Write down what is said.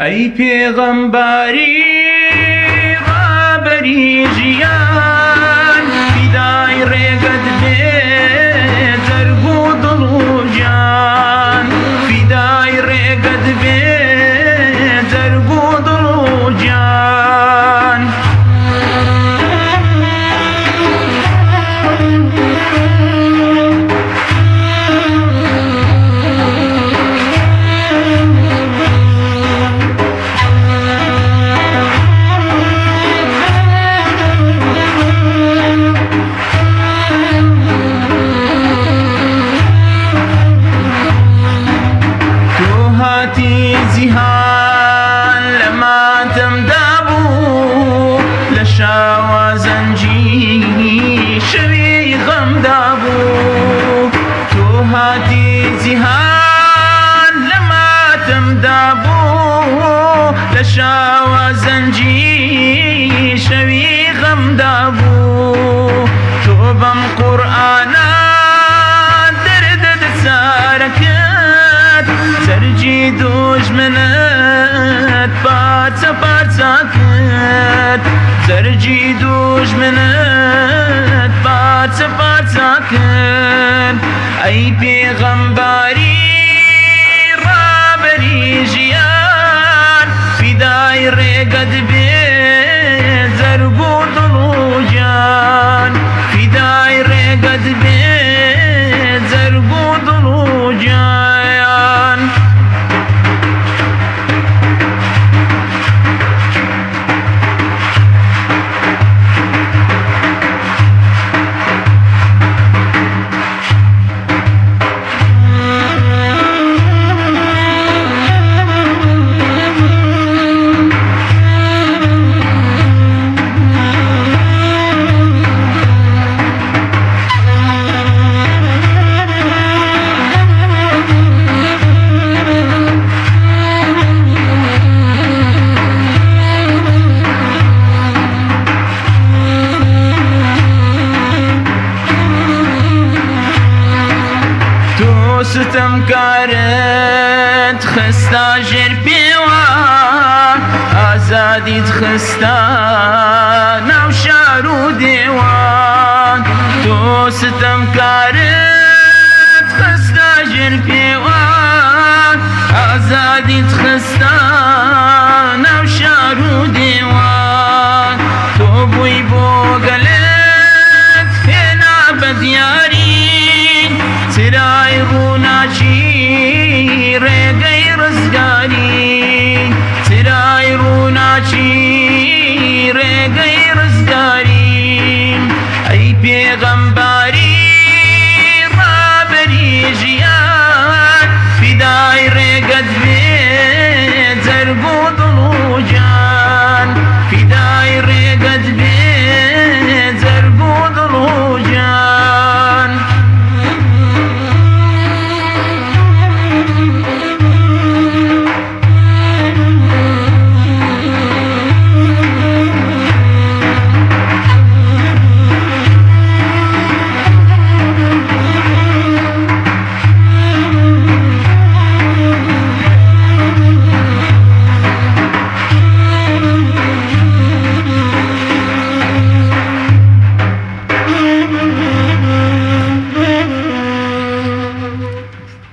ئەی پێغەمبەری ڕابەری ژیان فیدای ڕێگەت بێ جەرگ و دڵ و جان فیدای ڕێگەت بێ جەرگ و دڵ و جان جیهان لە ماتەمدا بوو لە شاوە زەنجی شەوی غەمدا بوو تۆ هاتی جیهان لە ماتەمدا بوو لە شاوە زەنجی شەوی غەمدا بوو تۆ بەم قورئانە دەردت سارەکرد سەرجی دوژمنت پارچە پارچە کرد سەرجی دوژمنت پارچە پارچە کرد ئەی پێغەمبەری ڕابەری ژیان فیدای ڕێگەت بێ جەرگ و دڵ و جان فیدای ڕێگەت بێ جەرگ و دڵ و جان ستەمکارت خستە ژێر پێوە ئازادیت خستە ناو شار و دێوان تۆ ستەمکارت خستە ژێر پێوە ئازادیت خستە ناو شار و دێوان تۆ بووی بۆ گەلت هێنا بە دیاری سرای ڕووناچی ڕێگەی ڕزگاری سرای ڕووناچی ڕێگەی ڕزگاری ئەی پێغەمبەر